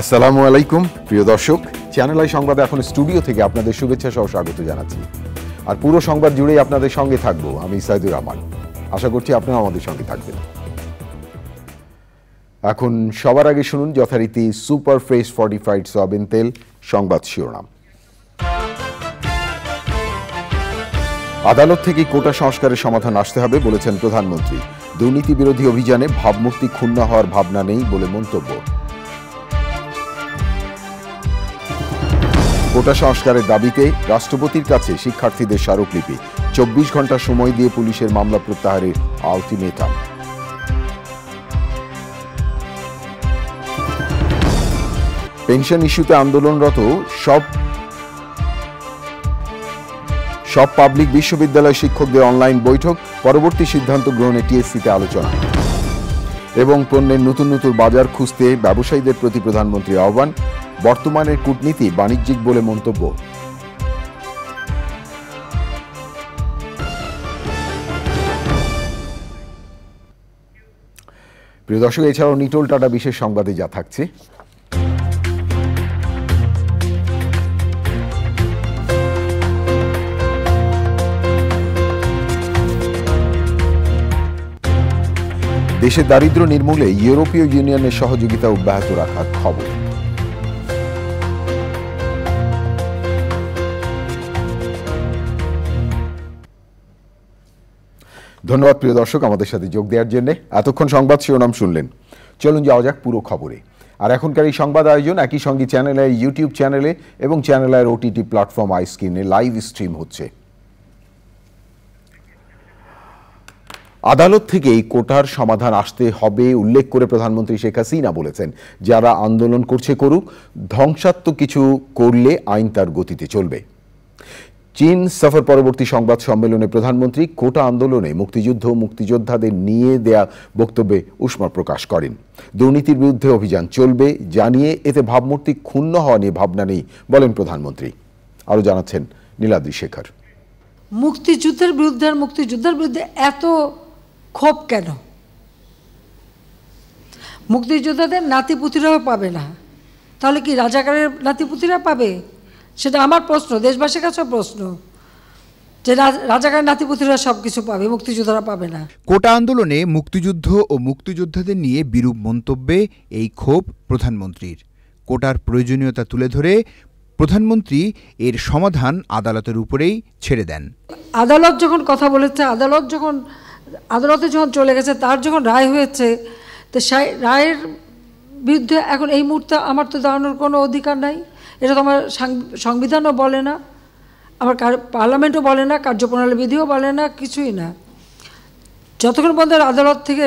আসসালামু আলাইকুম প্রিয় দর্শক, চ্যানেল আই সংবাদে এখন স্টুডিও থেকে আপনাদের শুভেচ্ছা সহ স্বাগত জানাচ্ছি। আর পুরো সংবাদ জুড়েই আপনাদের সঙ্গে থাকবো আমি সাইদুর রহমান। আশা করছি আপনারা আমাদের সঙ্গে থাকবেন। এখন সবার আগে শুনুন যথারীতি সুপার ফ্রেশ ফর্টিফাইড সয়াবিন তেল সংবাদ শিরোনাম। আদালত থেকে কোটা সংস্কারের সমাধান আসতে হবে বলেছেন প্রধানমন্ত্রী। দুর্নীতি বিরোধী অভিযানে ভাবমূর্তি ক্ষুণ্ণ হওয়ার ভাবনা নেই বলে মন্তব্য। কোটা সংস্কারের দাবিতে রাষ্ট্রপতির কাছে শিক্ষার্থীদের স্মারকলিপি, 24 ঘন্টা সময় দিয়ে পুলিশের মামলা প্রত্যাহারের আলটিমেটাম। পেনশন ইস্যুতে আন্দোলনরত সব পাবলিক বিশ্ববিদ্যালয় শিক্ষকদের অনলাইন বৈঠক, পরবর্তী সিদ্ধান্ত গ্রহণে টিএসসিতে আলোচনা। এবং পণ্যের নতুন নতুন বাজার খুঁজতে ব্যবসায়ীদের প্রতি প্রধানমন্ত্রীর আহ্বান। বর্তমানের কূটনীতি বাণিজ্যিক বলে মন্তব্য। প্রিয় দর্শক, এছাড়াও নিটোল টাটা বিশেষ সংবাদে যা থাকছে। দেশে দারিদ্র্য নির্মূলে ইউরোপীয় ইউনিয়নের সহযোগিতা অব্যাহত রাখার খবর। ধন্যবাদ প্রিয় দর্শক আমাদের সাথে যোগ দেওয়ার জন্য। এতক্ষণ সংবাদ শিরোনাম শুনলেন, চলুন যাওয়া যাক পুরো খবরে। আর এখনকার এই সংবাদ আয়োজন একই সঙ্গে চ্যানেলের ইউটিউব চ্যানেলে এবং চ্যানেলের ওটিটি প্ল্যাটফর্ম আইস্ক্রিনে লাইভ স্ট্রিম হচ্ছে। আদালত থেকে এই কোটার সমাধান আসতে হবে উল্লেখ করে প্রধানমন্ত্রী শেখ হাসিনা বলেছেন, যারা আন্দোলন করছে করুক, ধ্বংসাত্মক কিছু করলে আইন তার গতিতে চলবে। চীন সফর পরবর্তী সংবাদ সম্মেলনে প্রধানমন্ত্রী কোটা আন্দোলনে মুক্তিযুদ্ধ ও মুক্তিযোদ্ধাদের নিয়ে দেয়া বক্তব্যে উষ্মা প্রকাশ করেন। দুর্নীতির বিরুদ্ধে অভিযান চলবে জানিয়ে এতে ভাবমূর্তি ক্ষুণ্ণ হওয়া নিয়ে ভাবনা নেই বলেন প্রধানমন্ত্রী। আরও জানাচ্ছেন নীলাদ্রি শেখর। মুক্তিযুদ্ধের বিরুদ্ধে আর মুক্তিযোদ্ধার বিরুদ্ধে এত ক্ষোভ কেন? মুক্তিযোদ্ধাদের নাতিপুতিরাও পাবে না, তাহলে কি রাজাকারের নাতিপুতিরা পাবে? সেটা আমার প্রশ্ন, দেশবাসীর কাছেও প্রশ্ন, যে রাজাকারের নাতিপুতিরা সব কিছু পাবে, মুক্তিযোদ্ধারা পাবে না। কোটা আন্দোলনে মুক্তিযুদ্ধ ও মুক্তিযোদ্ধাদের নিয়ে বিরূপ মন্তব্যে এই ক্ষোভ প্রধানমন্ত্রীর। কোটার প্রয়োজনীয়তা তুলে ধরে প্রধানমন্ত্রী এর সমাধান আদালতের উপরেই ছেড়ে দেন। আদালত যখন কথা বলেছে, আদালতে যখন চলে গেছে, তার যখন রায় হয়েছে, তো সেই রায়ের বিরুদ্ধে এখন এই মুহূর্তে আমার তো দাঁড়ানোর কোনো অধিকার নাই। এটা তো আমার সংবিধানও বলে না, আমার পার্লামেন্টও বলে না, কার্যপ্রণালী বিধিও বলে না, কিছুই না। যতক্ষণ পর্যন্ত আদালত থেকে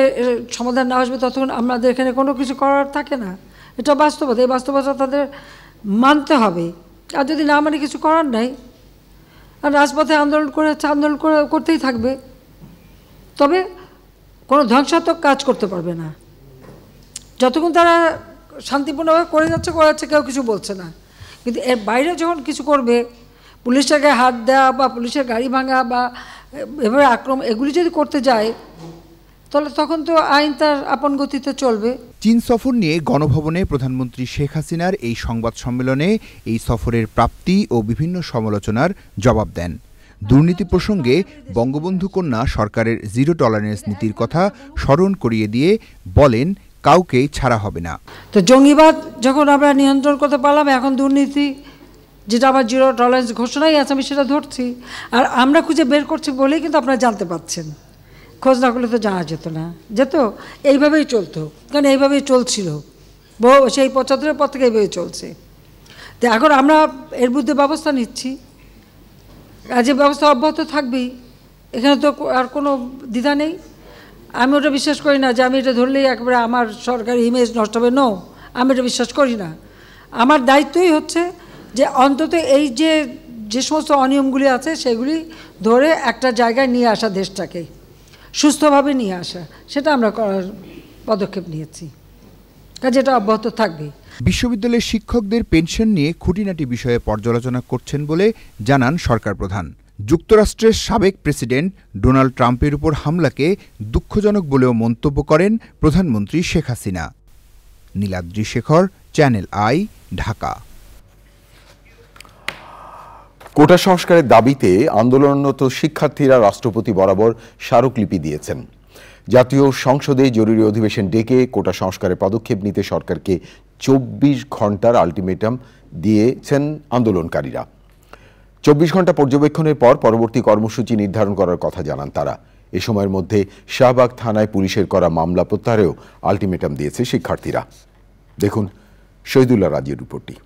সমাধান না আসবে ততক্ষণ আমাদের এখানে কোনো কিছু করার থাকে না। এটা বাস্তবতা, এই বাস্তবতা তাদের মানতে হবে। আর যদি না মানে কিছু করার নাই, আর রাজপথে আন্দোলন করতেই থাকবে, তবে কোনো ধ্বংসাত্মক কাজ করতে পারবে না। যতক্ষণ তারা শান্তিপূর্ণভাবে করে যাচ্ছে কেউ কিছু বলছে না। কিন্তু এর বাইরে যখন কিছু করবে, পুলিশের গায়ে হাত দেওয়া বা পুলিশের গাড়ি ভাঙা বা এভাবে আক্রমণ, এগুলি যদি করতে যায়, তাহলে তখন তো আইন তার আপন গতিতে চলবে। চীন সফর নিয়ে গণভবনে প্রধানমন্ত্রী শেখ হাসিনার এই সংবাদ সম্মেলনে এই সফরের প্রাপ্তি ও বিভিন্ন সমালোচনার জবাব দেন। দুর্নীতি প্রসঙ্গে বঙ্গবন্ধু কন্যা সরকারের জিরো টলারেন্স নীতির কথা স্মরণ করিয়ে দিয়ে বলেন, কাউকেই ছাড়া হবে না। তো জঙ্গিবাদ যখন আমরা নিয়ন্ত্রণ করতে পারলাম, এখন দুর্নীতি যেটা আমার জিরো টলারেন্স ঘোষণাই আছে, আমি সেটা ধরছি। আর আমরা খুঁজে বের করছি বলেই কিন্তু আপনারা জানতে পাচ্ছেন, খোঁজ না করলে তো জানা যেত না, এইভাবেই চলতো, কারণ এইভাবেই চলছিল সেই 75-এর পর থেকে এইভাবেই চলছে। তো এখন আমরা এর বিরুদ্ধে ব্যবস্থা নিচ্ছি, আর যে ব্যবস্থা অব্যাহত থাকবেই, এখানে তো আর কোনো দ্বিধা নেই। আমি ওটা বিশ্বাস করি না যে আমি এটা ধরলেই একবারে আমার সরকারি ইমেজ নষ্ট হবে। আমি এটা বিশ্বাস করি না। আমার দায়িত্বই হচ্ছে যে অন্তত এই যে সমস্ত অনিয়মগুলি আছে সেগুলি ধরে একটা জায়গায় নিয়ে আসা, দেশটাকে সুস্থভাবে নিয়ে আসা, সেটা আমরা করার পদক্ষেপ নিয়েছি, কাজে এটা অব্যাহত থাকবে। বিশ্ববিদ্যালয়ের শিক্ষকদের পেনশন নিয়ে খুঁটিনাটি বিষয়ে পর্যালোচনা করছেন বলে জানান সরকার প্রধান। যুক্তরাষ্ট্রের সাবেক প্রেসিডেন্ট ডোনাল্ড ট্রাম্পের উপর হামলাকে দুঃখজনক বলেও মন্তব্য করেন প্রধানমন্ত্রী Sheikh Hasina. Niladri Shekhar, channel I, Dhaka. Quota সংস্কারের দাবিতে আন্দোলনরত শিক্ষার্থীরা রাষ্ট্রপতি বরাবর স্মারকলিপি দিয়েছেন। জাতীয় সংসদে জরুরি অধিবেশন ডেকে কোটা সংস্কারের পদক্ষেপ নিতে সরকারকে 24 ঘন্টার আলটিমেটাম দিয়েছেন আন্দোলনকারীরা। 24 ঘন্টা পর্যবেক্ষণের পর পরবর্তী কর্মসূচি নির্ধারণ করার কথা জানান তারা। এ সময়ের মধ্যে শাহবাগ থানায় পুলিশের করা মামলা প্রত্যাহারেও আলটিমেটাম দিয়েছে শিক্ষার্থীরা। দেখুন শহীদুল্লাহ রাজীর রিপোর্টটি।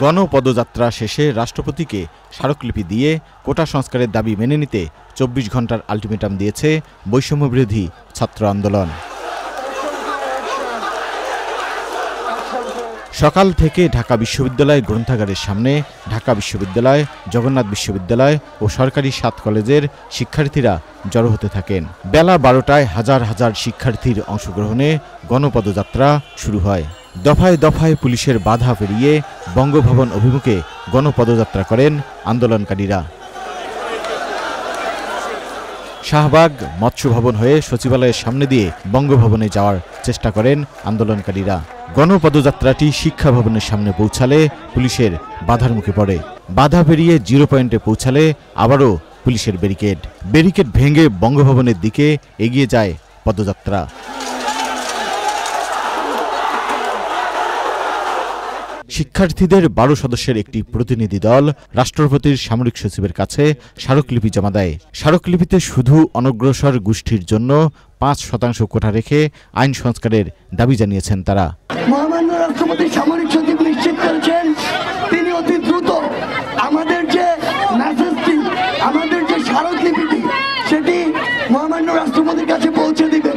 গণপদযাত্রা শেষে রাষ্ট্রপতিকে স্মারকলিপি দিয়ে কোটা সংস্কারের দাবি মেনে নিতে 24 ঘন্টার আলটিমেটাম দিয়েছে বৈষম্যবিরোধী ছাত্র আন্দোলন। সকাল থেকে ঢাকা বিশ্ববিদ্যালয় গ্রন্থাগারের সামনে ঢাকা বিশ্ববিদ্যালয়, জগন্নাথ বিশ্ববিদ্যালয় ও সরকারি 7 কলেজের শিক্ষার্থীরা জড়ো হতে থাকেন। বেলা 12টায় হাজার হাজার শিক্ষার্থীর অংশগ্রহণে গণপদযাত্রা শুরু হয়। দফায় দফায় পুলিশের বাধা পেরিয়ে বঙ্গভবন অভিমুখে গণপদযাত্রা করেন আন্দোলনকারীরা। শাহবাগ মৎস্য ভবন হয়ে সচিবালয়ের সামনে দিয়ে বঙ্গভবনে যাওয়ার চেষ্টা করেন আন্দোলনকারীরা। গণপদযাত্রাটি শিক্ষা ভবনের সামনে পৌঁছালে পুলিশের বাধার মুখে পড়ে। বাধা পেরিয়ে 0 পয়েন্টে পৌঁছালে আবারও পুলিশের ব্যারিকেড ভেঙে বঙ্গভবনের দিকে এগিয়ে যায় পদযাত্রা। শিক্ষার্থীদের 12 সদস্যের একটি প্রতিনিধি দল রাষ্ট্রপতির সামরিক সচিবের কাছে স্মারকলিপি জমা দেয়। স্মারকলিপিতে শুধু অনগ্রসর গোষ্ঠীর জন্য 5% কোটা রেখে আইন সংস্কারের দাবি জানিয়েছেন তারা। মহামান্য রাষ্ট্রপতি সামরিক সচিব নিশ্চিত করেছেন তিনি অতি দ্রুত আমাদের যে মেসেজটি, আমাদের যে স্মারকলিপিটি সেটি মহামান্য রাষ্ট্রপতির কাছে পৌঁছে দিবেন।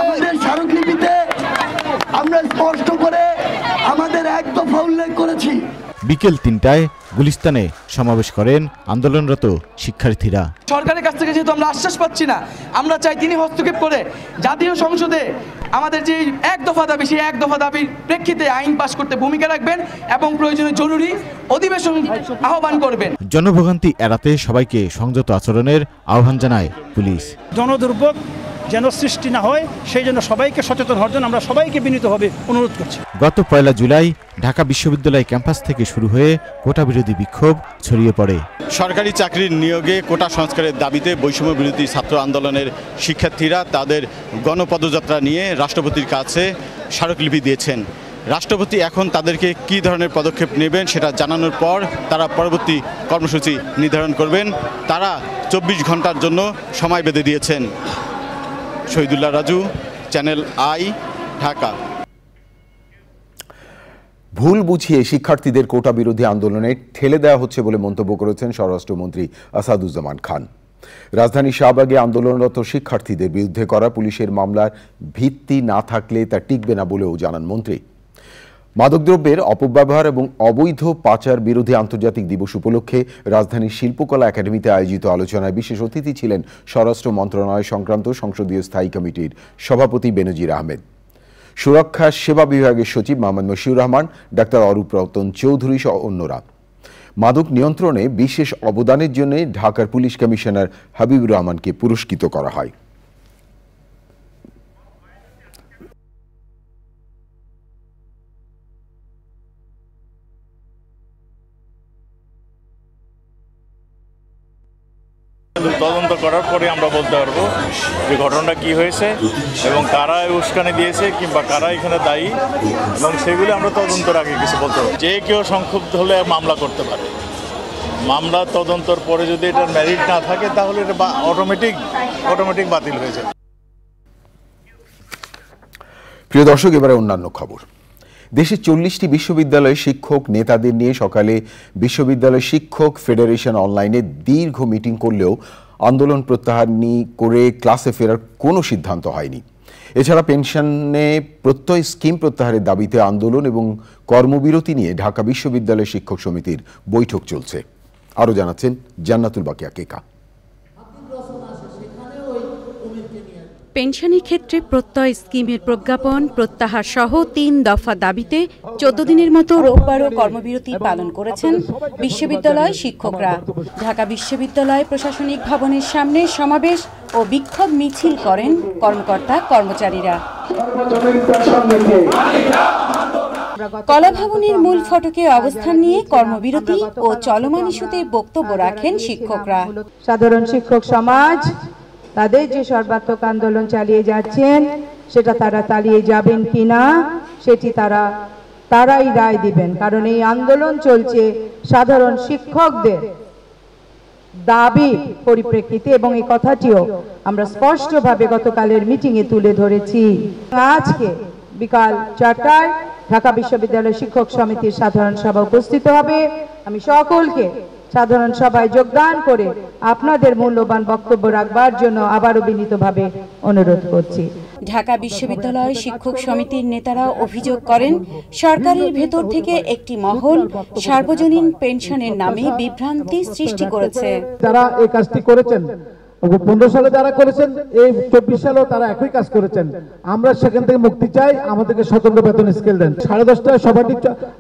আমাদের স্মারকলিপিতে আমরা স্পষ্ট করে আমাদের এক দফা উল্লেখ করেছি। বিকেল 3টায় গুলিস্তানে সমাবেশ করেন আন্দোলনরত শিক্ষার্থীরা। সরকারের কাছ থেকে যেহেতু আমরা আশ্বাস পাচ্ছি না, আমরা চাই তিনি হস্তক্ষেপ করে জাতীয় সংসদে আমাদের যে 1 দফা দাবি, সেই 1 দফা দাবির প্রেক্ষিতে আইন পাশ করতে ভূমিকা রাখবেন এবং প্রয়োজনে জরুরি অধিবেশন আহ্বান করবেন। জনভোগান্তি এড়াতে সবাইকে সংযত আচরণের আহ্বান জানায় পুলিশ। জনদুর্ভোগ যেন সৃষ্টি না হয় সেই জন্য সবাইকে সচেতন হওয়ার জন্য আমরা সবাইকে বিনীতভাবে অনুরোধ করছি। গত 1 জুলাই ঢাকা বিশ্ববিদ্যালয় ক্যাম্পাস থেকে শুরু হয়ে কোটা বিরোধী বিক্ষোভ ছড়িয়ে পড়ে। সরকারি চাকরির নিয়োগে কোটা সংস্কারের দাবিতে বৈষম্য বিরোধী ছাত্র আন্দোলনের শিক্ষার্থীরা তাদের গণপদযাত্রা নিয়ে রাষ্ট্রপতির কাছে স্মারকলিপি দিয়েছেন। রাষ্ট্রপতি এখন তাদেরকে কী ধরনের পদক্ষেপ নেবেন সেটা জানানোর পর তারা পরবর্তী কর্মসূচি নির্ধারণ করবেন। তারা 24 ঘন্টার জন্য সময় বেঁধে দিয়েছেন। Shahidullah Raju, channel I, Dhaka. ভুল বুঝিয়ে শিক্ষার্থীদের কোটা বিরোধী আন্দোলনে ঠেলে দেওয়া হচ্ছে বলে মন্তব্য করেছেন স্বরাষ্ট্রমন্ত্রী আসাদুজ্জামান খান। রাজধানী শাহবাগে আন্দোলনরত শিক্ষার্থীদের বিরুদ্ধে করা পুলিশের মামলার ভিত্তি না থাকলে তা টিকবে না বলেও জানান মন্ত্রী। মাদকদ্রব্যের অপব্যবহার এবং অবৈধ পাচার বিরোধী আন্তর্জাতিক দিবস উপলক্ষে রাজধানীর শিল্পকলা একাডেমিতে আয়োজিত আলোচনায় বিশেষ অতিথি ছিলেন স্বরাষ্ট্র মন্ত্রণালয় সংক্রান্ত সংসদীয় স্থায়ী কমিটির সভাপতি বেনজির আহমেদ, সুরক্ষা সেবা বিভাগের সচিব মোহাম্মদ মশিউর রহমান, ডাক্তার অরূপ রতন চৌধুরী সহ অন্যরা। মাদক নিয়ন্ত্রণে বিশেষ অবদানের জন্য ঢাকার পুলিশ কমিশনার হাবিবুর রহমানকে পুরস্কৃত করা হয়। তদন্ত করার পরে আমরা বলতে পারবো যে ঘটনাটা কি হয়েছে এবং কারা উস্কানি দিয়েছে কিংবা কারা এখানে দায়ী, এবং সেগুলো আমরা তদন্তের আগে কিছু বলতে পারবো। যে কেউ সংক্ষুব্ধ হলে মামলা করতে পারে। মামলা তদন্তর পরে যদি এটার মেরিট না থাকে তাহলে এটা অটোমেটিক বাতিল হয়ে যায়। প্রিয় দর্শক, এবারে অন্যান্য খবর। দেশে 40টি বিশ্ববিদ্যালয় শিক্ষক নেতাদের নিয়ে সকালে বিশ্ববিদ্যালয় শিক্ষক ফেডারেশন অনলাইনে দীর্ঘ মিটিং করলেও আন্দোলন প্রত্যাহার করে ক্লাসে ফেরার কোনো সিদ্ধান্ত হয়নি। এছাড়া পেনশনে প্রত্যয় স্কিম প্রত্যাহারের দাবিতে আন্দোলন এবং কর্মবিরতি নিয়ে ঢাকা বিশ্ববিদ্যালয় শিক্ষক সমিতির বৈঠক চলছে। আরও জানাচ্ছেন জান্নাতুল বাকিয়া কেকা। পেনশনের ক্ষেত্রে প্রত্যয় স্কিমের প্রজ্ঞাপন প্রত্যাহার সহ ৩ দফা দাবিতে ১৪ দিনের মতো রোববারও কর্মবিরতি পালন করেছেন বিশ্ববিদ্যালয় শিক্ষকরা। ঢাকা বিশ্ববিদ্যালয় প্রশাসনিক ভবনের সামনে সমাবেশ ও বিক্ষোভ মিছিল করেন কর্মকর্তা কর্মচারীরা। কলাভবনের মূল ফটকে অবস্থান নিয়ে কর্মবিরতি ও চলমান ইস্যুতে বক্তব্য রাখেন শিক্ষকরা। সাধারণ শিক্ষক সমাজ তাদের যে সর্বাত্মক আন্দোলন চালিয়ে যাচ্ছেন সেটা তারা চালিয়ে যাবেন কিনা সেটি তারাই রায় দিবেন, কারণ এই আন্দোলন চলছে সাধারণ শিক্ষকদের দাবি পরিপ্রেক্ষিতে এবং এই কথাটিও আমরা স্পষ্টভাবে গতকালের মিটিংয়ে তুলে ধরেছি। আজকে বিকাল 4টায় ঢাকা বিশ্ববিদ্যালয় শিক্ষক সমিতির সাধারণ সভা উপস্থিত হবে। আমি সকলকে সাধারণ সভায় যোগদান করে আপনাদের মূল্যবান বক্তব্য রাখবার জন্য আবারও বিনীতভাবে অনুরোধ করছি। ঢাকা বিশ্ববিদ্যালয় শিক্ষক সমিতির নেতারা অভিযোগ করেন, সরকারের ভেতর থেকে একটি মহল সার্বজনীন পেনশনের নামে বিভ্রান্তি সৃষ্টি করেছে। যারা এই কাজটি করেছেন 15 সালে যারা করেছেন, এই 24 সালেও তারা একই কাজ করেছেন। আমরা সেখান থেকে মুক্তি চাই, আমাদেরকে স্বতন্ত্র বেতন স্কেল দেন। 10:30টায় সভাটি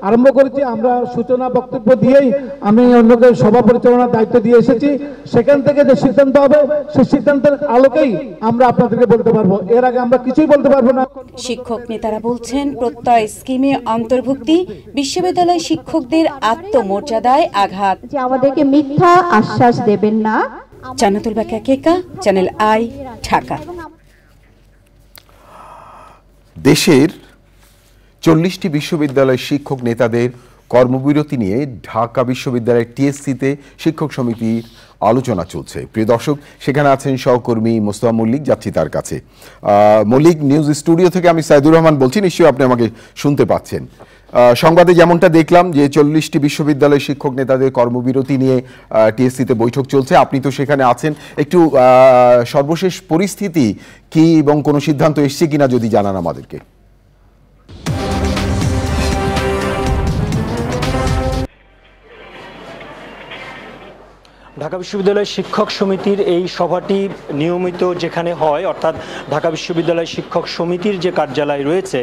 আরম্ভ করেছি। আমরা সূচনা বক্তব্য দিয়েই আমি অন্যকে সভা পরিচালনার দায়িত্ব দিয়ে এসেছি। সেখান থেকে যে সিদ্ধান্ত হবে সেই সিদ্ধান্তের আলোকেই আমরা আপনাদেরকে বলতে পারবো, এর আগে আমরা কিছুই বলতে পারবো না। শিক্ষক নেতারা বলছেন, প্রত্যয় স্কিমে অন্তর্ভুক্তি বিশ্ববিদ্যালয় শিক্ষকদের আত্মমর্যাদায় আঘাত। যে আমাদেরকে মিথ্যা আশ্বাস দেবেন না। জান্নাতুল বাকিয়া কেকা, চ্যানেল আই, ঢাকা। দেশের 40টি বিশ্ববিদ্যালয় শিক্ষক নেতাদের কর্মবিরতি নিয়ে ঢাকা বিশ্ববিদ্যালয়ের টিএসসিতে শিক্ষক সমিতির আলোচনা চলছে। প্রিয় দর্শক, সেখানে আছেন সহকর্মী মোস্তফা মল্লিক, যাচ্ছি তার কাছে। মল্লিক, নিউজ স্টুডিও থেকে আমি সাইদুর রহমান বলছি, নিশ্চয়ই আপনি আমাকে শুনতে পাচ্ছেন। সংবাদে যেমনটা দেখলাম যে 40টি বিশ্ববিদ্যালয় শিক্ষক নেতাদের কর্মবিরতি নিয়ে টিএসসিতে বৈঠক চলছে, আপনি তো সেখানে আছেন। একটু সর্বশেষ পরিস্থিতি কি এবং কোনো সিদ্ধান্ত এসছে কিনা যদি জানান আমাদেরকে। ঢাকা বিশ্ববিদ্যালয় শিক্ষক সমিতির এই সভাটি নিয়মিত যেখানে হয়, অর্থাৎ ঢাকা বিশ্ববিদ্যালয় শিক্ষক সমিতির যে কার্যালয় রয়েছে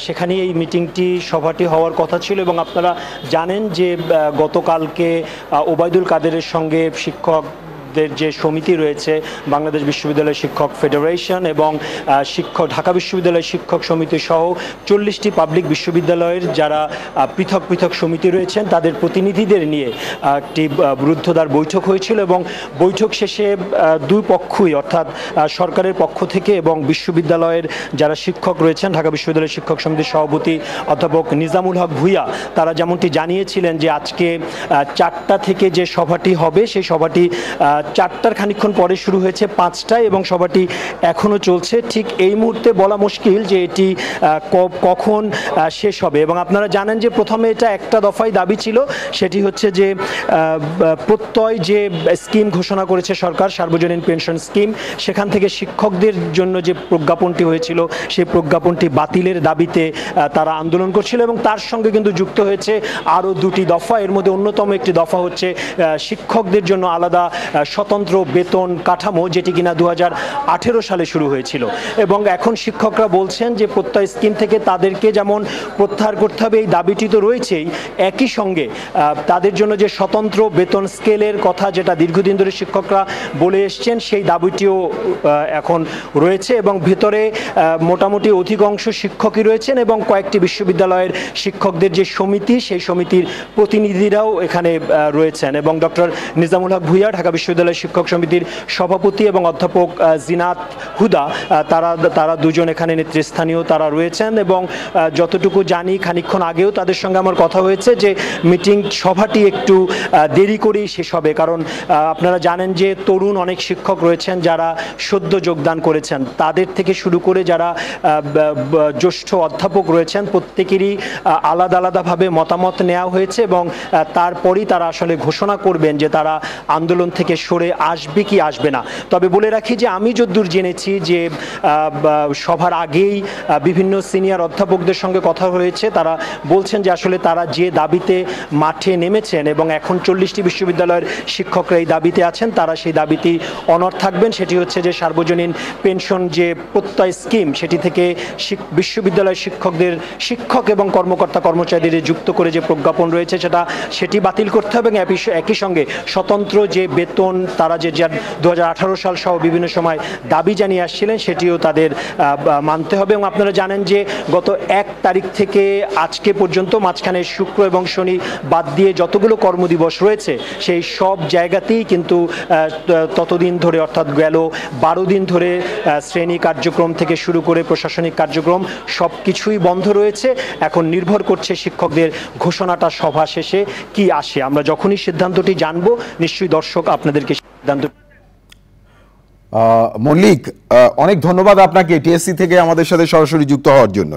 সেখানে এই মিটিংটি সভাটি হওয়ার কথা ছিল। এবং আপনারা জানেন যে গতকালকে ওবায়দুল কাদেরের সঙ্গে যে সমিতি রয়েছে বাংলাদেশ বিশ্ববিদ্যালয় শিক্ষক ফেডারেশন এবং ঢাকা বিশ্ববিদ্যালয় শিক্ষক সমিতি সহ 40টি পাবলিক বিশ্ববিদ্যালয়ের যারা পৃথক পৃথক সমিতি রয়েছেন তাদের প্রতিনিধিদের নিয়ে একটি রুদ্ধদ্বার বৈঠক হয়েছিল। এবং বৈঠক শেষে দুই পক্ষই, অর্থাৎ সরকারের পক্ষ থেকে এবং বিশ্ববিদ্যালয়ের যারা শিক্ষক রয়েছেন, ঢাকা বিশ্ববিদ্যালয় শিক্ষক সমিতির সভাপতি অধ্যাপক নিজামুল হক ভূঁইয়া, তারা যেমনটি জানিয়েছিলেন যে আজকে 4টা থেকে যে সভাটি হবে সেই সভাটি 4টার খানিকক্ষণ পরে শুরু হয়েছে 5টায় এবং সভাটি এখনও চলছে। ঠিক এই মুহূর্তে বলা মুশকিল যে এটি কখন শেষ হবে। এবং আপনারা জানেন যে প্রথমে এটা একটা দফায় দাবি ছিল, সেটি হচ্ছে যে প্রত্যয় যে স্কিম ঘোষণা করেছে সরকার, সার্বজনীন পেনশন স্কিম, সেখান থেকে শিক্ষকদের জন্য যে প্রজ্ঞাপনটি হয়েছিল সেই প্রজ্ঞাপনটি বাতিলের দাবিতে তারা আন্দোলন করছিল। এবং তার সঙ্গে কিন্তু যুক্ত হয়েছে আরও 2টি দফা। এর মধ্যে অন্যতম একটি দফা হচ্ছে শিক্ষকদের জন্য আলাদা স্বতন্ত্র বেতন কাঠামো, যেটি কিনা 2018 সালে শুরু হয়েছিল। এবং এখন শিক্ষকরা বলছেন যে প্রত্যয় স্কিম থেকে তাদেরকে যেমন প্রত্যাহার করতে হবে এই দাবিটি তো রয়েছেই, একই সঙ্গে তাদের জন্য যে স্বতন্ত্র বেতন স্কেলের কথা যেটা দীর্ঘদিন ধরে শিক্ষকরা বলে এসছেন সেই দাবিটিও এখন রয়েছে। এবং ভেতরে মোটামুটি অধিকাংশ শিক্ষকই রয়েছেন এবং কয়েকটি বিশ্ববিদ্যালয়ের শিক্ষকদের যে সমিতি সেই সমিতির প্রতিনিধিরাও এখানে রয়েছেন। এবং ডক্টর নিজামুল হক ভূঁইয়া, ঢাকা বিশ্ববিদ্যালয় শিক্ষক সমিতির সভাপতি, এবং অধ্যাপক জিনাত হুদা, তারা দুজন এখানে নেতৃস্থানীয় তারা রয়েছেন। এবং যতটুকু জানি খানিকক্ষণ আগেও তাদের সঙ্গে আমার কথা হয়েছে যে মিটিং সভাটি একটু দেরি করেই শেষ হবে, কারণ আপনারা জানেন যে তরুণ অনেক শিক্ষক রয়েছেন যারা সদ্য যোগদান করেছেন, তাদের থেকে শুরু করে যারা জ্যেষ্ঠ অধ্যাপক রয়েছেন প্রত্যেকেরই আলাদা আলাদাভাবে মতামত নেওয়া হয়েছে। এবং তারপরই তারা আসলে ঘোষণা করবেন যে তারা আন্দোলন থেকে সরে আসবে কি আসবে না। তবে বলে রাখি যে আমি যতদূর জেনেছি জেনেছি যে সভার আগেই বিভিন্ন সিনিয়র অধ্যাপকদের সঙ্গে কথা হয়েছে। তারা বলছেন যে আসলে তারা যে দাবিতে মাঠে নেমেছেন এবং এখন 40টি বিশ্ববিদ্যালয়ের শিক্ষকরা এই দাবিতে আছেন, তারা সেই দাবিতে অনড় থাকবেন। সেটি হচ্ছে যে সার্বজনীন পেনশন যে প্রত্যয় স্কিম, সেটি থেকে বিশ্ববিদ্যালয় শিক্ষক এবং কর্মকর্তা কর্মচারীদের যুক্ত করে যে প্রজ্ঞাপন রয়েছে সেটি বাতিল করতে হবে এবং একই সঙ্গে স্বতন্ত্র যে বেতন তারা যে 2018 সাল সহ বিভিন্ন সময় দাবি জানিয়ে আসছিলেন সেটিও তাদের মানতে হবে। এবং আপনারা জানেন যে গত 1 তারিখ থেকে আজকে পর্যন্ত মাঝখানে শুক্র এবং শনি বাদ দিয়ে যতগুলো কর্মদিবস রয়েছে সেই সব জায়গাতেই কিন্তু ততদিন ধরে অর্থাৎ গেল 12 দিন ধরে শ্রেণী কার্যক্রম থেকে শুরু করে প্রশাসনিক কার্যক্রম সব কিছুই বন্ধ রয়েছে। এখন নির্ভর করছে শিক্ষকদের ঘোষণাটা সভা শেষে কি আসে। আমরা যখনই সিদ্ধান্তটি জানবো নিশ্চয়ই দর্শক আপনাদেরকে সিদ্ধান্ত। মল্লিক, অনেক ধন্যবাদ আপনাকে টিএসসি থেকে আমাদের সাথে সরাসরি যুক্ত হওয়ার জন্য।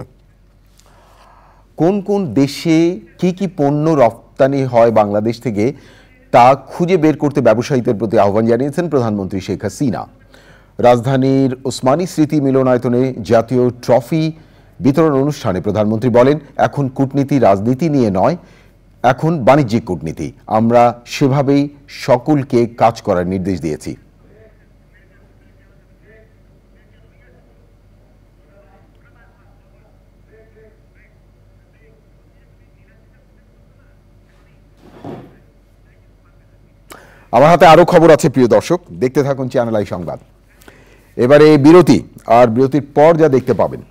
কোন কোন দেশে কি কি পণ্য রপ্তানি হয় বাংলাদেশ থেকে তা খুঁজে বের করতে ব্যবসায়ীদের প্রতি আহ্বান জানিয়েছেন প্রধানমন্ত্রী শেখ হাসিনা। রাজধানীর ওসমানী স্মৃতি মিলনায়তনে জাতীয় ট্রফি বিতরণ অনুষ্ঠানে প্রধানমন্ত্রী বলেন, এখন কূটনীতি রাজনীতি নিয়ে নয়, এখন বাণিজ্যিক কূটনীতি। আমরা সেভাবেই সকলকে কাজ করার নির্দেশ দিয়েছি। আমার হাতে আরো খবর আছে প্রিয় দর্শক, দেখতে থাকুন চ্যানেল আই সংবাদ। এবারে বিরতি, আর বিরতির পর যা দেখতে পাবেন।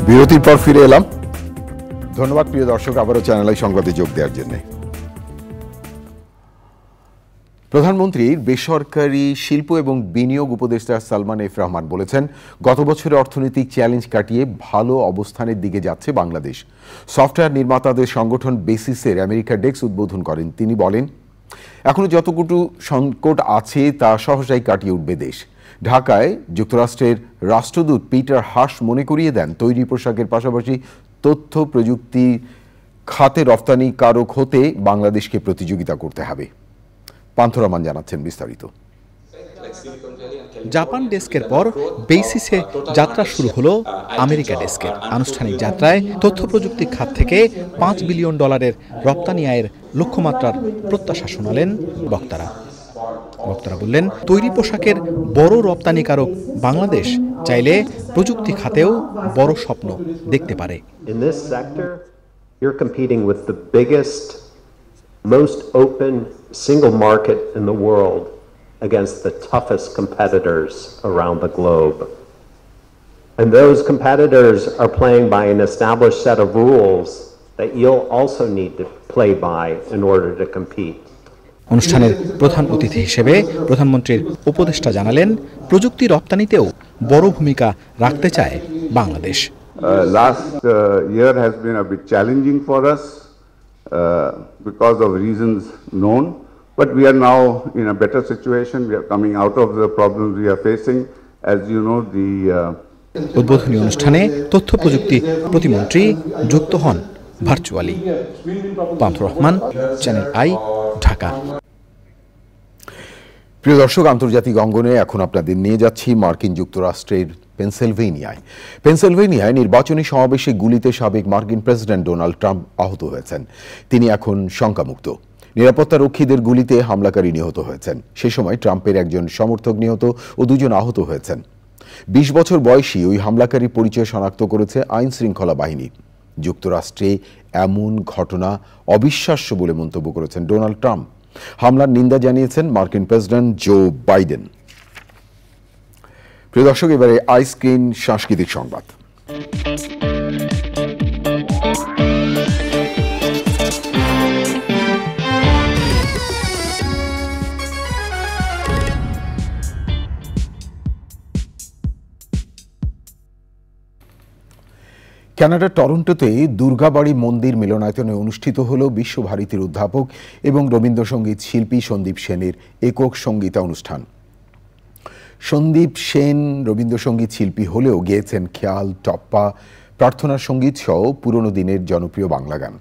বিরতির পর ফিরে এলাম। ধন্যবাদ প্রিয় দর্শক আবারও চ্যানেল আই সংবাদে যোগ দেওয়ার জন্য। প্রধানমন্ত্রীর বেসরকারি শিল্প এবং বিনিয়োগ উপদেষ্টা সালমান এফ রহমান বলেছেন, গত বছরের অর্থনৈতিক চ্যালেঞ্জ কাটিয়ে ভালো অবস্থানের দিকে যাচ্ছে বাংলাদেশ। সফটওয়্যার নির্মাতাদের সংগঠন বেসিসের আমেরিকা ডেস্ক উদ্বোধন করেন তিনি। বলেন, এখনো যতটুকু সংকট আছে তা সহসাই কাটিয়ে উঠবে দেশ। ঢাকায় যুক্তরাষ্ট্রের রাষ্ট্রদূত পিটার হাস মনে করিয়ে দেন, তৈরি পোশাকের পাশাপাশি তথ্য প্রযুক্তি খাতে রপ্তানিকারক হতে বাংলাদেশকে প্রতিযোগিতা করতে হবে। পান্থরমান জানাচ্ছেন বিস্তারিত। জাপান ডেস্কের পর বেসিসে যাত্রা শুরু হলো আমেরিকা ডেস্কের। আনুষ্ঠানিক যাত্রায় তথ্য প্রযুক্তি খাত থেকে $5 বিলিয়ন রপ্তানি আয়ের লক্ষ্যমাত্রার প্রত্যাশা শোনালেন বক্তারা। বললেন, তৈরি পোশাকের বড় রপ্তানিকারক বাংলাদেশ চাইলে প্রযুক্তি খাতেও বড় স্বপ্ন দেখতে পারে। Most open single market in the world against the toughest competitors around the globe. And those competitors are playing by an established set of rules that you'll also need to play by in order to compete. অনুষ্ঠানের প্রধান অতিথি হিসেবে প্রধানমন্ত্রীর উপদেষ্টা জানালেন, প্রযুক্তি রপ্তানিতেও বড় ভূমিকা রাখতে চায় Bangladesh. Last year has been a bit challenging for us. Because of reasons known, but we are now in a better situation. We are coming out of the problems we are facing. As you know, the উদ্বোধনী অনুষ্ঠানে তথ্য প্রযুক্তি প্রতিমন্ত্রী যুক্ত হন virtually. Panthar Rahman, channel I, Dhaka. প্রিয় দর্শক, আন্তর্জাতিক অঙ্গনে এখন আপনাদের নিয়ে যাচ্ছি মার্কিন যুক্তরাষ্ট্রের পেনসিলভেনিয়ায় নির্বাচনী সমাবেশে গুলিতে সাবেক মার্কিন প্রেসিডেন্ট ডোনাল্ড ট্রাম্প আহত হয়েছেন। তিনি এখন শঙ্কামুক্ত। নিরাপত্তা রক্ষীদের গুলিতে হামলাকারী নিহত হয়েছেন। সে সময় ট্রাম্পের একজন সমর্থক নিহত ও 2 জন আহত হয়েছেন। 20 বছর বয়সী ওই হামলাকারীর পরিচয় শনাক্ত করেছে আইন শৃঙ্খলা বাহিনী। যুক্তরাষ্ট্রে এমন ঘটনা অবিশ্বাস্য বলে মন্তব্য করেছেন ডোনাল্ড ট্রাম্প। হামলার নিন্দা জানিয়েছেন মার্কিন প্রেসিডেন্ট জো বাইডেন। প্রিয় দর্শক, এবারে আইস্ক্রিন সাংস্কৃতিক সংবাদ। কানাডার টরন্টোতে দুর্গাবাড়ি মন্দির মিলনায়তনে অনুষ্ঠিত হল বিশ্বভারতীর অধ্যাপক এবং রবীন্দ্রসঙ্গীত শিল্পী সন্দীপ সেনের একক সঙ্গীতা অনুষ্ঠান। সন্দীপ সেন রবীন্দ্রসঙ্গীত শিল্পী হলেও গেয়েছেন খেয়াল, টপ্পা, প্রার্থনার সঙ্গীত সহ পুরনো দিনের জনপ্রিয় বাংলা গান।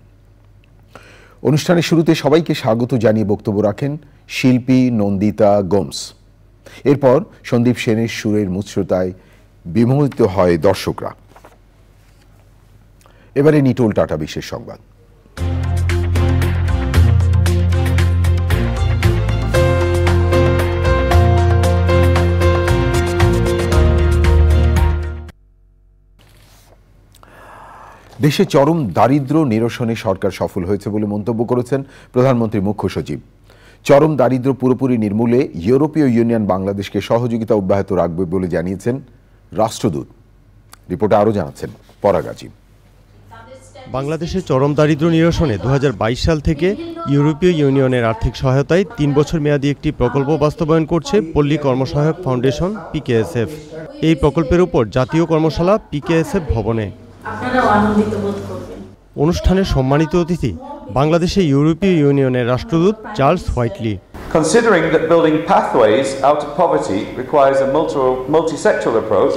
অনুষ্ঠানের শুরুতে সবাইকে স্বাগত জানিয়ে বক্তব্য রাখেন শিল্পী নন্দিতা গোমস। এরপর সন্দীপ সেনের সুরের মুচ্ছতায় বিমোহিত হয় দর্শকরা। এবারে নিটোল টাটা বিশেষ সংবাদ। দেশে চরম দারিদ্র্য নিরসনে সরকার সফল হয়েছে বলে মন্তব্য করেছেন প্রধানমন্ত্রীর মুখ্য সচিব। চরম দারিদ্র্য পুরোপুরি নির্মূলে ইউরোপীয় ইউনিয়ন বাংলাদেশকে সহযোগিতা অব্যাহত রাখবে বলে জানিয়েছেন রাষ্ট্রদূত। রিপোর্টে আরও জানাচ্ছেন পরাগ আজিম। বাংলাদেশের চরম দারিদ্র্য নিরসনে 2022 সাল থেকে ইউরোপীয় ইউনিয়নের আর্থিক সহায়তায় 3 বছর মেয়াদী একটি প্রকল্প বাস্তবায়ন করছে পল্লী কর্মসহায়ক ফাউন্ডেশন পিকেএসএফ। এই প্রকল্পের উপর জাতীয় কর্মশালা পিকেএসএফ ভবনে। অনুষ্ঠানে সম্মানিত অতিথি বাংলাদেশে ইউরোপীয় ইউনিয়নের রাষ্ট্রদূত Charles Whiteley. Considering that building pathways out of poverty requires a multi-sectoral approach,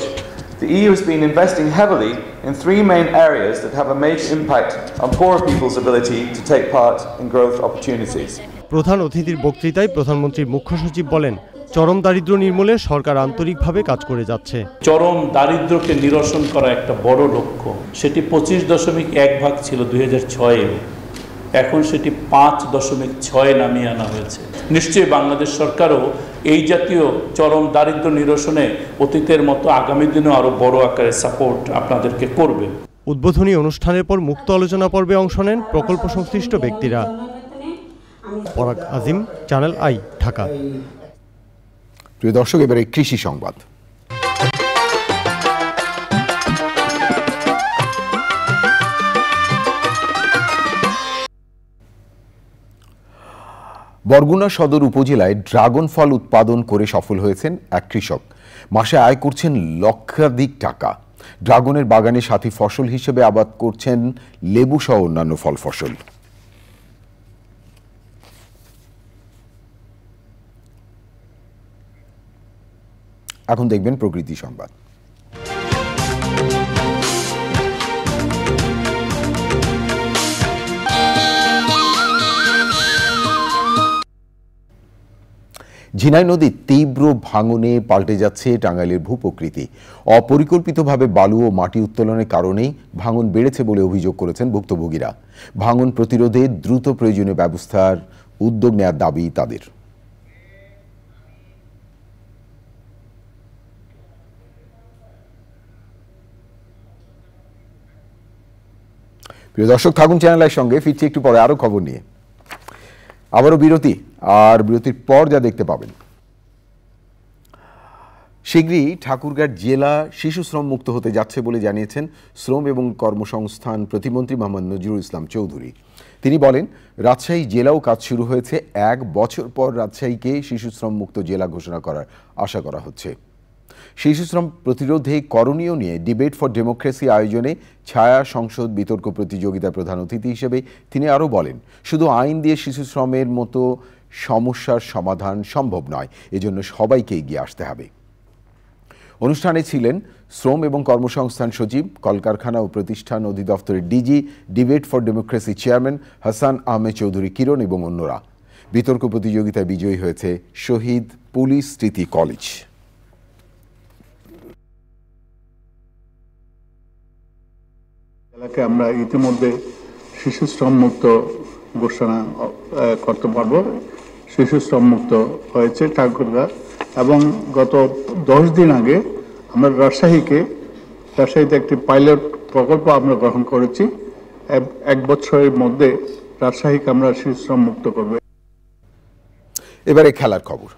the EU has been investing heavily in 3 main areas that have a major impact on poorer people's ability to take part in growth opportunities. প্রধান অতিথির বক্তৃতায় প্রধানমন্ত্রীর মুখ্য সচিব বলেন, চরম দারিদ্র্য নির্মূলে সরকার আন্তরিকভাবে কাজ করে যাচ্ছে। চরম দারিদ্র্যকে নিরসন করা একটা বড় লক্ষ্য। সেটি 25.1 ছিল 2006-এ, এখন সেটি 5.6 নামিয়ে আনা হয়েছে। নিশ্চয়ই বাংলাদেশ সরকারও এই জাতীয় চরম দারিদ্র্য নিরসনে অতীতের মতো আগামী দিনেও আরও বড় আকারে সাপোর্ট আপনাদেরকে করবে। উদ্বোধনী অনুষ্ঠানের পর মুক্ত আলোচনা পর্বে অংশ নেন প্রকল্প সংশ্লিষ্ট ব্যক্তিরা। পরাগ আজিম, চ্যানেল আই, ঢাকা। প্রিয় দর্শক, এবারে কৃষি সংবাদ। বরগুনা সদর উপজেলায় ড্রাগন ফল উৎপাদন করে সফল হয়েছেন এক কৃষক। মাসে আয় করছেন লক্ষাধিক টাকা। ড্রাগনের বাগানে সাথী ফসল হিসেবে আবাদ করছেন লেবু সহ অন্যান্য ফল ফসল। এখন দেখবেন প্রকৃতি সংবাদ। ঝিনাই নদীর তীব্র ভাঙনে পাল্টে যাচ্ছে টাঙ্গাইলের ভূপ্রকৃতি। অপরিকল্পিতভাবে বালু ও মাটি উত্তোলনের কারণেই ভাঙন বেড়েছে বলে অভিযোগ করেছেন ভুক্তভোগীরা। ভাঙন প্রতিরোধে দ্রুত প্রয়োজনীয় ব্যবস্থার উদ্যোগ নেওয়ার দাবি তাদের। প্রিয় দর্শক, থাকুন চ্যানেলের সঙ্গে। ফিরছি একটু পরে আরো খবর নিয়ে। আবারও বিরতি, আর বিরতির পর যা দেখতে পাবেন, শীঘ্রই ঠাকুরগাঁও জেলা শিশু শ্রম মুক্ত হতে যাচ্ছে বলে জানিয়েছেন শ্রম এবং কর্মসংস্থান প্রতিমন্ত্রী মোহাম্মদ নজরুল ইসলাম চৌধুরী। তিনি বলেন, রাজশাহী জেলাও কাজ শুরু হয়েছে। 1 বছর পর রাজশাহীকে শিশু শ্রম মুক্ত জেলা ঘোষণা করার আশা করা হচ্ছে। শিশু শ্রম প্রতিরোধে করণীয় নিয়ে ডিবেট ফর ডেমোক্রেসি আয়োজনে ছায়া সংসদ বিতর্ক প্রতিযোগিতার প্রধান অতিথি হিসেবে তিনি আরও বলেন, শুধু আইন দিয়ে শিশু শ্রমের মতো সমস্যার সমাধান সম্ভব নয়, এজন্য সবাইকে এগিয়ে আসতে হবে। অনুষ্ঠানে ছিলেন শ্রম এবং কর্মসংস্থান সচিব, কলকারখানা ও প্রতিষ্ঠান অধিদপ্তরের DG, debate for democracy chairman Hasan Ahmed Chowdhury Kiran এবং অন্যরা। বিতর্ক প্রতিযোগিতায় বিজয়ী হয়েছে শহীদ পুলিশ স্মৃতি কলেজ। এলাকায় আমরা ইতিমধ্যে শিশু শ্রম মুক্ত ঘোষণা করতে পারবো। শিশু শ্রম মুক্ত হয়েছে ঠাকুরগাঁও, এবং গত 10 দিন আগে আমরা রাজশাহীতে একটি পাইলট প্রকল্প আমরা গ্রহণ করেছি। 1 বছরের মধ্যে রাজশাহীকে আমরা শিশু শ্রম মুক্ত করব। এবারে খেলার খবর।